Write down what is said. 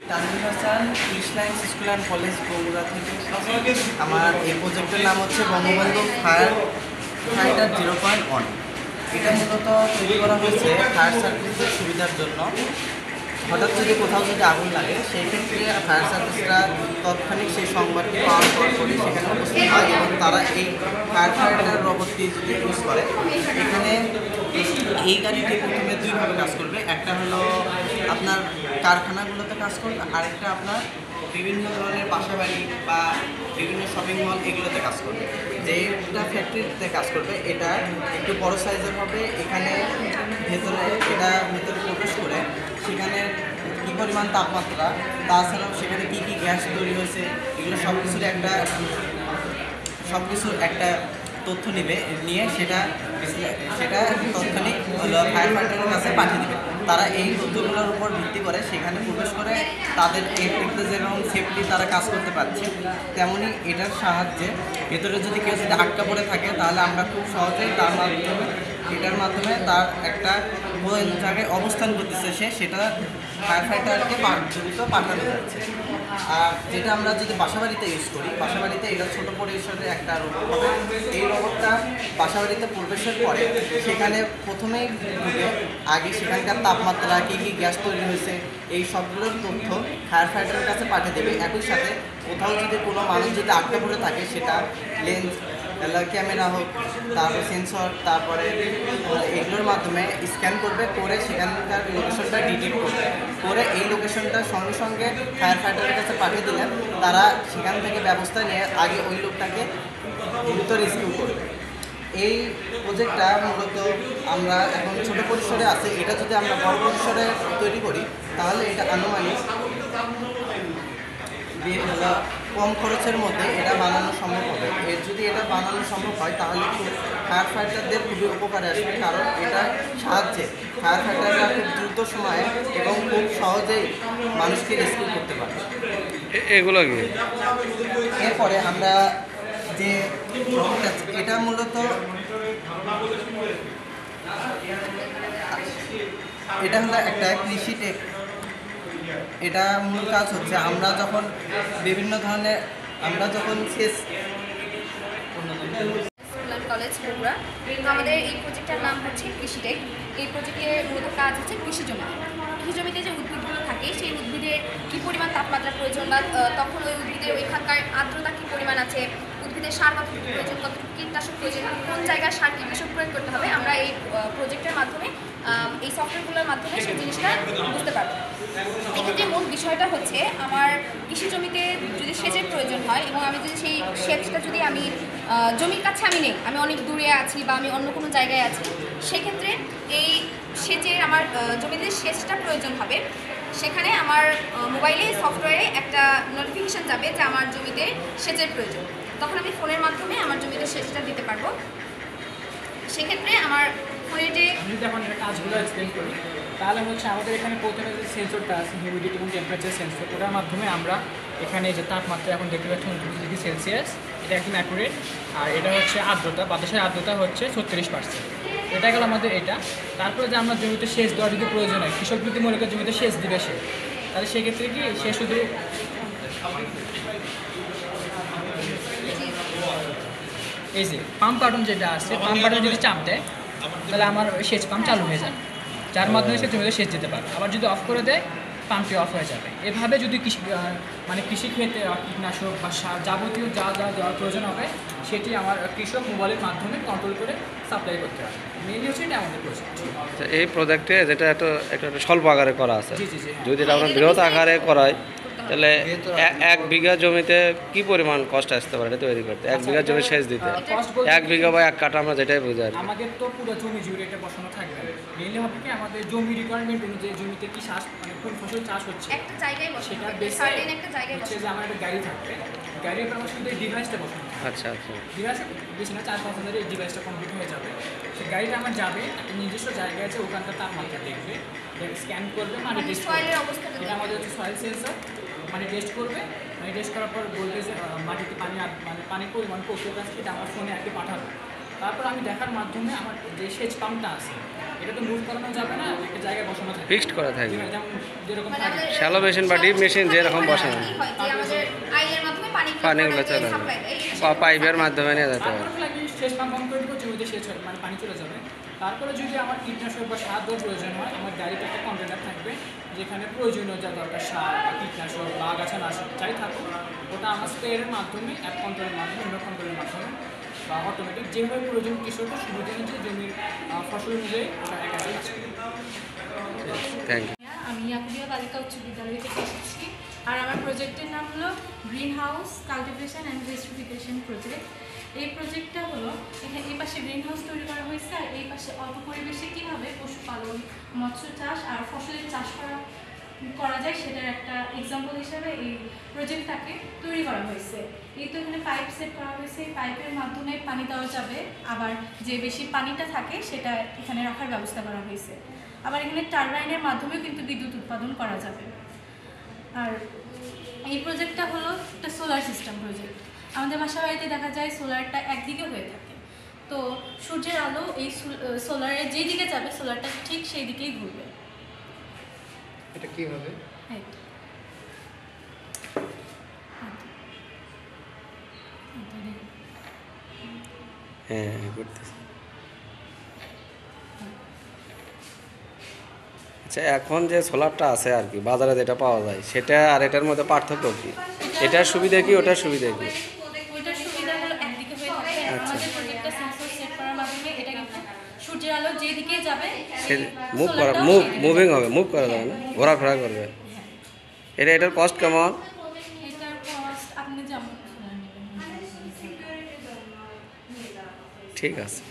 Tanvir Hasan Islam school and college Bogura থেকে। আমার এই প্রজেক্টের নাম হচ্ছে বঙ্গবন্ধু ফায়ার ফাইটার 0.1। এটা মূলত তৈরি করা হয়েছে ফায়ার সার্ভিসের সুবিধার জন্য। হঠাৎ যদি কোথাও যদি আগুন লাগে সেই ক্ষেত্রে ফায়ার সার্ভিসরা তৎক্ষণিক সেই সংবাদটি পাওয়ার পর করে সেখানে উপস্থিত হয় এবং তারা এই ফায়ার ফাইটার রোবটটি যদি ইউজ করে। এখানে এই গাড়িটি প্রথমে দুইভাবে কাজ করবে। একটা হলো আপনার কারখানাগুলোতে কাজ করবে, আরেকটা আপনার বিভিন্ন ধরনের বাসাবাড়ি বা বিভিন্ন শপিং মল এগুলোতে কাজ করবে। যেটা ফ্যাক্টরিতে কাজ করবে এটা একটু বড় সাইজের হবে। এখানে ভেতরে প্রবেশ করে সেখানে কী পরিমাণ তাপমাত্রা, তাছাড়াও সেখানে কী কী গ্যাস তৈরি হয়েছে এগুলো সব কিছুর একটা তথ্য নিয়ে সেটা তৎক্ষণিক ফায়ার ফাইটারের কাছে পাঠিয়ে দেবে। তারা এই তথ্যগুলোর উপর ভিত্তি করে সেখানে প্রবেশ করে তাদের এক্ষেত্রে যেরকম সেফটি তারা কাজ করতে পারছে, তেমনি এটার সাহায্যে ভেতরে যদি কেউ যদি আটকা পড়ে থাকে তাহলে আমরা খুব সহজেই এটার মাধ্যমে তার একটা জায়গায় অবস্থান করতেছে সেটা ফায়ার ফাইটারকে দ্রুত পাঠানো যাচ্ছে। আর যেটা আমরা যদি বাসাবাড়িতে ইউজ করি, বাসাবাড়িতে এটা ছোটো পরিসরে একটা রোবট হবে। এই রোবটটা বাসাবাড়িতে প্রবেশের পরে সেখানে প্রথমেই ঢুকে আগে সেখানকার তাপমাত্রা, কী কী গ্যাস তৈরি হয়েছে এই সবগুলোর তথ্য ফায়ার ফাইটারের কাছে পাঠিয়ে দেবে। একই সাথে কোথাও যদি কোনো মানুষ যদি আটকা পড়ে থাকে সেটা লেন্স, ক্যামেরা হোক, তারপর সেন্সর, তারপরে এগুলোর মাধ্যমে স্ক্যান করে সেখানকার লোকেশনটা ডিটেক্ট করে এই লোকেশনটা সঙ্গে সঙ্গে ফায়ার ফাইটারের কাছে পাঠিয়ে দিলেন। তারা সেখান থেকে ব্যবস্থা নিয়ে আগে ওই লোকটাকে দ্রুত রেস্কিউ করবে। এই প্রজেক্টটা মূলত আমরা এখন ছোট পরিসরে আছে। এটা যদি আমরা বড় পরিসরে তৈরি করি তাহলে এটা আনুমানিক কম খরচের মধ্যে এটা বানানো সম্ভব হবে। যদি এটা বানানো সম্ভব হয় তাহলে ফায়ার ফাইটারদের খুবই উপকারে আসবে, কারণ এটার সাহায্যে ফায়ার ফাইটাররা খুব দ্রুত সময়ে এবং খুব সহজেই মানুষকে রেস্কিউ করতে পারে। এগুলো কি এরপরে আমরা যে এটা মূলত এটা হলো একটা কৃষি টেক। এটা মূল কাজ হচ্ছে আমরা যখন বিভিন্ন ধরনের কলেজ বগুড়া, আমাদের এই প্রজেক্টটার নাম হচ্ছে কৃষিটেক। এই প্রজেক্টের মূলত কাজ হচ্ছে কৃষি জমিতে যে উদ্ভিদগুলো থাকে সেই উদ্ভিদের কী পরিমাণ তাপমাত্রা প্রয়োজন বা তখন ওই উদ্ভিদের ওইখানকার আর্দ্রতা কী পরিমাণ আছে, উদ্ভিদের সার কতটুকু প্রয়োজন, কতটুকু কীটনাশক প্রয়োজন, কোন জায়গায় সার কীটনাশক প্রয়োগ করতে হবে, আমরা এই প্রজেক্টের মাধ্যমে এই সফটওয়্যারগুলোর মাধ্যমে সেই জিনিসটা বুঝতে পারবো। এক্ষেত্রে মূল বিষয়টা হচ্ছে আমার কৃষি জমিতে যদি সেচের প্রয়োজন হয় এবং আমি যদি সেই সেচটা যদি আমি জমির কাছে আমি নেই, আমি অনেক দূরে আছি বা আমি অন্য কোনো জায়গায় আছি, সেক্ষেত্রে এই সেচের আমার জমিতে সেচটা প্রয়োজন হবে। সেখানে আমার মোবাইলে সফটওয়্যারে একটা নোটিফিকেশান যাবে যে আমার জমিতে সেচের প্রয়োজন। তখন আমি ফোনের মাধ্যমে আমার জমিতে সেচটা দিতে পারবো। সেক্ষেত্রে আমার ফোনে যে আমি যদি এখন এটা কাজগুলো এক্সপ্লেন করি তাহলে হচ্ছে আমাদের এখানে প্রথমে যে সেন্সরটা আছে হিউমিডিটি এবং টেম্পারেচার সেন্সর, ওটার মাধ্যমে আমরা এখানে যে তাপমাত্রা এখন দেখতে পাচ্ছি 29°C, এটা একদম অ্যাকুরেট। আর এটা হচ্ছে আর্দ্রতা, বাতাসের আর্দ্রতা হচ্ছে 36%। এটা গেল আমাদের এটা। তারপরে যে আমরা জমিতে সেচ দেওয়ার যদি প্রয়োজন হয়, কৃষক যদি মনে করে জমিতে সেচ দিবে তাহলে সেক্ষেত্রে কি সে শুধু এই যে পাম্প বাটন যেটা আছে, পাম্প বাটন যদি চাপ দেয় তাহলে আমার ওই সেচ পাম্প চালু হয়ে যাবে, যার মাধ্যমে সে জমিতে সেচ দিতে পারে। আবার যদি অফ করে দেয় পাম্পটি অফ হয়ে যাবে। এভাবে যদি কৃষিক্ষেত্রে কীটনাশক বা সার যাবতীয় যা দেওয়ার প্রয়োজন হবে সেটি আমার কৃষক মোবাইলের মাধ্যমে কন্ট্রোল করে সাপ্লাই করতে হবে। মেনলি হচ্ছে এটা আমাদের প্রজেক্ট। এই প্রজেক্টে যেটা একটা স্বল্প আকারে করা আছে, জি, যদি এটা আমরা বৃহৎ আকারে করাই তাহলে 1 বিঘা জমিতে কি পরিমাণ কষ্ট আসতে পারে তৈরি করতে, 1 বিঘা জমি সেচ দিতে, 1 বিঘা বা 1 কাঠা, আমরা যেটাই বুঝি আর কি। আমাদের তো পুরো জমি জুড়ে এটা বসানো থাকবে। মেনলি হবে কি আমাদের জমি রিকোয়ারমেন্ট অনুযায়ী জমিতে কি চাষ কোন ফসল চাষ হচ্ছে একটা জায়গায় সেটা বেসে একটা জায়গায় হচ্ছে যে আমার একটা গাড়ি থাকবে, গাড়ির উপর আমার শুধু এই ডিভাইসটা বসানো। আচ্ছা আচ্ছা, ডিভাইস বেশি না 4-5 হাজারের এই ডিভাইসটা কমপ্লিট হয়ে যাবে। সেই গাড়িটা আমার যাবে একটা নির্দিষ্ট জায়গায় আছে, ওখানকার তাপমাত্রা দেখবে, স্ক্যান করবে, মানে সয়েলের অবস্থা এটা আমাদের হচ্ছে সয়েল সেন্সর। মানে টেস্ট করবে, মানে টেস্ট করার পর বলবে যে মাটিতে পানির পরিমাণ কতটুকু আছে এটা আমার ফোনে আগে পাঠাবে। তারপর আমি দেখার মাধ্যমে আমার যে সেচ পাম্পটা আছে এটা তো মুভ করানো যাবে না, একটা জায়গায় বসানো থাকে, ফিক্সড করা থাকবে। যেমন যেরকম মানে থাকে। আমাদের শ্যালো মেশিন বা ডিপ মেশিন যেরকম বসানো কি হয় যে আমাদের আইনের মাধ্যমে পানিগুলো চলে সাপ্লাই দেয় পাইপের মাধ্যমে নিয়ে যেতে হবে। তারপরে আমি সেচ পাম্প অন করে দেবো, জমিতে সেচ হয়, মানে পানি চলে যাবে। তারপরে যদি আমার কীটনাশক বা সার দেওয়ার প্রয়োজন হয়, আমার গাড়িতে একটা কন্টেনার থাকবে যেখানে প্রয়োজনীয় যা দরকার সার বা কীটনাশক বা আগাছা নাশক যাই থাকুক, ওটা আমার স্প্রেয়ারের মাধ্যমে অ্যাপ কন্ট্রোলের মাধ্যমে রিমোট কন্ট্রোলের মাধ্যমে বা অটোমেটিক যেভাবে প্রয়োজন কৃষকের সুবিধা অনুযায়ী জমির ফসল অনুযায়ী ওটা একা কাজ করবে। Thank you. আমি ইয়াকুবিয়া বালিকা উচ্চ বিদ্যালয় থেকে এসেছি, আর আমার প্রজেক্টের নাম হলো green house cultivation and rectification project. এই প্রজেক্টটা হলো এখানে এই পাশে গ্রিন হাউস তৈরি করা হয়েছে, আর এই পাশে অল্প পরিবেশে কীভাবে পশুপালন, মৎস্য চাষ আর ফসলের চাষ করা যায় সেটার একটা এক্সাম্পল হিসাবে এই প্রজেক্টটাকে তৈরি করা হয়েছে। এই তো এখানে পাইপ সেট করা হয়েছে, এই পাইপের মাধ্যমে পানি দেওয়া যাবে, আবার যে বেশি পানিটা থাকে সেটা এখানে রাখার ব্যবস্থা করা হয়েছে। আবার এখানে টারবাইনের মাধ্যমেও কিন্তু বিদ্যুৎ উৎপাদন করা যাবে। আর এই প্রজেক্টটা হলো একটা সোলার সিস্টেম প্রজেক্ট। আমাদের বাসা বাড়িতে দেখা যায় সোলারটা একদিকে হয়ে থাকে, তো সূর্যের আলো এই সোলারের যেই দিকে যাবে সোলারটা ঠিক সেই দিকেই ঘুরবে। এটা কীভাবে? হ্যাঁ করতেছি। আচ্ছা, এখন যে সোলারটা আছে আর কি বাজারে যেটা পাওয়া যায় সেটা আর এটার মধ্যে পার্থক্য কি? এটার সুবিধা কি ওটার সুবিধা কি? ওইটার সুবিধা হলো একদিকে হয়ে থাকবে। আমাদের প্রজেক্টটা সেন্সর সেট করার মাধ্যমে এটা কিন্তু সূর্যের আলো যেদিকে যাবে সে মুভিং হবে, মুভ করা যাবে না, ঘোরাফেরা করবে। এটার কস্ট কেমন? এটার কস্ট আপনি যেমন ঠিক আছে।